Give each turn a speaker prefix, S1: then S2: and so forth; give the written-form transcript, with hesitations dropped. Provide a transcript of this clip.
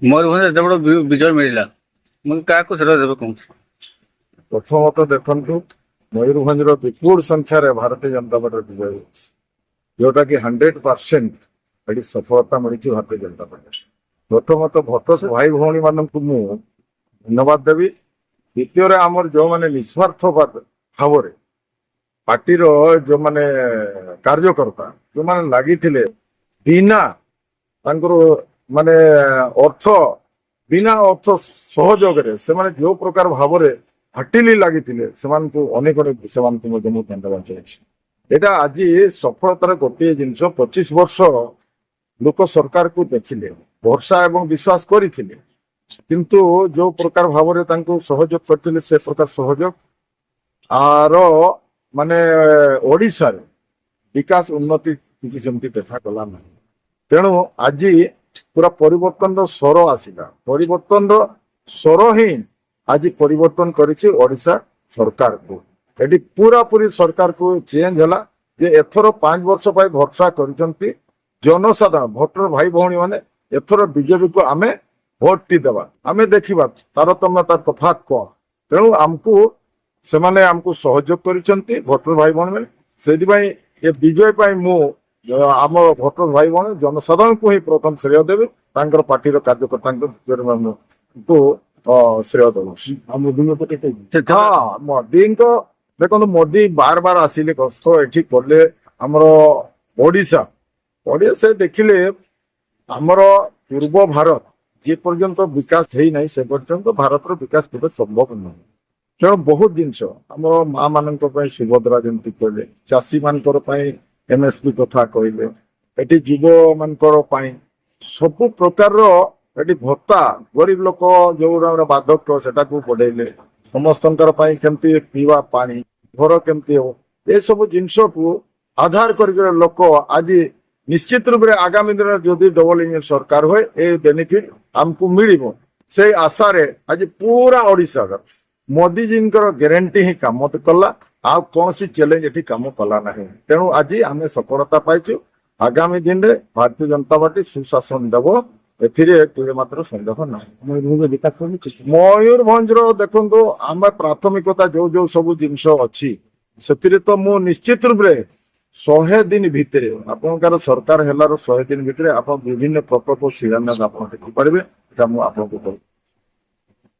S1: ମୟୂରଭଞ୍ଜ ଏତେ ବଡ ବିଜୟ ମିଳିଲା, ମୁଁ କାହାକୁ ସେଟା ଦେବେ କହୁଛି।
S2: ପ୍ରଥମତଃ ଦେଖନ୍ତୁ, ମୟୂରଭଞ୍ଜର ବିପୁଳ ସଂଖ୍ୟାରେ ଭାରତୀୟ ଜନତା ପାର୍ଟିର ବିଜୟ ହୋଇଛି, ଯୋଉଟା କି 100% ଏଠି ସଫଳତା ମିଳିଛି ଭାରତୀୟ ଜନତା ପାର୍ଟି। ପ୍ରଥମତଃ ଭୋଟର ଭାଇ ଭଉଣୀ ମାନଙ୍କୁ ମୁଁ ଧନ୍ୟବାଦ ଦେବି। ଦ୍ୱିତୀୟରେ ଆମର ଯୋଉମାନେ ନିସ୍ୱାର୍ଥ ଭାବରେ ପାର୍ଟିର ଯୋଉମାନେ କାର୍ଯ୍ୟକର୍ତ୍ତା ଯୋଉମାନେ ଲାଗିଥିଲେ ବିନା ତାଙ୍କର ମାନେ ଅର୍ଥ ବିନା ଅର୍ଥ ସହଯୋଗରେ ସେମାନେ ଯୋଉ ପ୍ରକାର ଭାବରେ ହାଟିଲି ଲାଗିଥିଲେ ସେମାନଙ୍କୁ ଅନେକ ସେମାନଙ୍କୁ ମଧ୍ୟ ମୁଁ ଧନ୍ୟବାଦ ଜଣାଉଛି। ଏଇଟା ଆଜି ସଫଳତାର ଗୋଟିଏ ଜିନିଷ। 25 ବର୍ଷ ଲୋକ ସରକାରକୁ ଦେଖିଲେ, ଭରସା ଏବଂ ବିଶ୍ୱାସ କରିଥିଲେ, କିନ୍ତୁ ଯୋଉ ପ୍ରକାର ଭାବରେ ତାଙ୍କୁ ସହଯୋଗ କରିଥିଲେ ସେ ପ୍ରକାର ସହଯୋଗ ଆର ମାନେ ଓଡିଶାରେ ବିକାଶ ଉନ୍ନତି କିଛି ସେମିତି ଦେଖାଗଲା ନାହିଁ। ତେଣୁ ଆଜି ପୁରା ପରିବର୍ତ୍ତନର ସ୍ୱର ଆସିଲା। ପରିବର୍ତ୍ତନର ସ୍ୱର ହିଁ ଆଜି ପରିବର୍ତ୍ତନ କରିଛି ଓଡିଶା ସରକାରକୁ। ଏଠି ପୁରାପୁରି ସରକାରକୁ ଚେଞ୍ଜ ହେଲା ଯେ ଏଥର 5 ବର୍ଷ ପାଇଁ ଭରସା କରିଛନ୍ତି ଜନସାଧାରଣ ଭୋଟର ଭାଇ ଭଉଣୀ ମାନେ। ଏଥର ବିଜେପିକୁ ଆମେ ଭୋଟଟି ଦେବା, ଆମେ ଦେଖିବା ତାରତମ୍ୟ ତାର ତଫାତ୍ କଣ। ତେଣୁ ସେମାନେ ଆମକୁ ସହଯୋଗ କରିଛନ୍ତି ଭୋଟର ଭାଇ ଭଉଣୀ ମାନେ। ସେଥିପାଇଁ ଏ ବିଜୟ ପାଇଁ ମୁଁ ଆମ ଭୋଟର ଭାଇ ଭଉଣୀ ଜନସାଧାରଣଙ୍କୁ ହିଁ ପ୍ରଥମ ଶ୍ରେୟ ଦେବି, ତାଙ୍କର ପାର୍ଟିର କାର୍ଯ୍ୟକର୍ତ୍ତାଙ୍କୁ ଶ୍ରେୟ ଦେଉଛି। ମୋଦିଙ୍କ ଦେଖନ୍ତୁ, ମୋଦି ବାର ବାର ଆସିଲେ, ଗସ୍ତ ଏଠି କଲେ ଆମର ଓଡିଶା ସେ ଦେଖିଲେ ଆମର ପୂର୍ବ ଭାରତ ଯେ ପର୍ଯ୍ୟନ୍ତ ବିକାଶ ହେଇନାହିଁ ସେ ପର୍ଯ୍ୟନ୍ତ ଭାରତର ବିକାଶ କେବେ ସମ୍ଭବ ନୁହେଁ। ତେଣୁ ବହୁତ ଜିନିଷ ଆମର ମା ମାନଙ୍କ ପାଇଁ ସୁଭଦ୍ରା ଯେମିତି କହିଲେ, ଚାଷୀ ମାନଙ୍କର ପାଇଁ MSP କଥା କହିଲେ, ଏଠି ଯୁବ ମାନଙ୍କର ପାଇଁ ସବୁ ପ୍ରକାରର ଏଠି ଭତ୍ତା, ଗରିବ ଲୋକ ଯୋଉ ବାର୍ଦ୍ଧକ୍ୟ ସେଟାକୁ ବଢେଇଲେ, ସମସ୍ତଙ୍କର ପାଇଁ କେମିତି ପିଇବା ପାଣି, ଘର କେମିତି ହବ, ଏସବୁ ଜିନିଷକୁ ଆଧାର କରିକି ଲୋକ ଆଜି ନିଶ୍ଚିତ ରୂପରେ ଆଗାମୀ ଦିନରେ ଯଦି ଡବଲ ଇଞ୍ଜିନ ସରକାର ହୁଏ ଏ ବେନିଫିଟ ଆମକୁ ମିଳିବ। ସେଇ ଆଶାରେ ଆଜି ପୁରା ଓଡିଶାର ମୋଦିଜୀଙ୍କର ଗ୍ୟାରେଣ୍ଟି ହିଁ କାମ କଲା, ଆଉ କୌଣସି ଚ୍ୟାଲେଞ୍ଜ ଏଠି କାମ କଲା ନାହିଁ। ତେଣୁ ଆଜି ଆମେ ସଫଳତା ପାଇଛୁ। ଆଗାମୀ ଦିନରେ ଭାରତୀୟ ଜନତା ପାର୍ଟି ସୁଶାସନ ଦେବ, ଏଥିରେ କେବେ ମାତ୍ର ସନ୍ଦେହ ନାହିଁ। ମୟୂରଭଞ୍ଜର ଦେଖନ୍ତୁ, ଆମେ ପ୍ରାଥମିକତା ଯୋଉ ସବୁ ଜିନିଷ ଅଛି ସେଥିରେ ତ ମୁଁ ନିଶ୍ଚିତ ରୂପରେ 100 ଦିନ ଭିତରେ ଆପଣଙ୍କର ସରକାର ହେଲାର 100 ଦିନ ଭିତରେ ଆପଣ ବିଭିନ୍ନ ପ୍ରକଳ୍ପ ଶିଳାନ୍ୟାସ ଆପଣ ଦେଖିପାରିବେ, ଏଟା ମୁଁ ଆପଣଙ୍କୁ